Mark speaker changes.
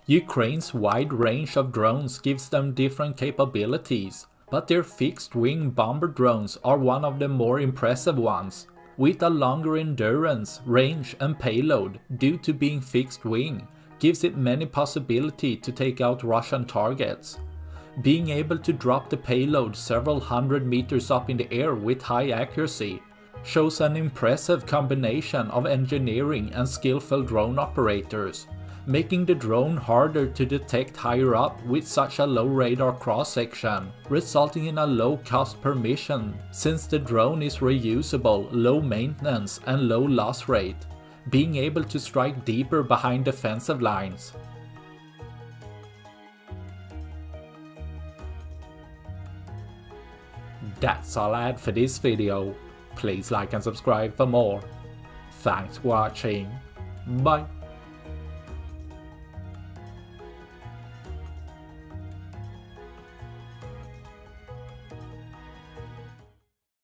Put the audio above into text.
Speaker 1: Ukraine's wide range of drones gives them different capabilities, but their fixed-wing bomber drones are one of the more impressive ones, with a longer endurance, range and payload due to being fixed-wing, gives it many possibilities to take out Russian targets. Being able to drop the payload several hundred meters up in the air with high accuracy shows an impressive combination of engineering and skillful drone operators, making the drone harder to detect higher up with such a low radar cross-section, resulting in a low cost per mission since the drone is reusable, low maintenance and low loss rate, being able to strike deeper behind defensive lines. That's all I had for this video. Please like and subscribe for more. Thanks for watching. Bye.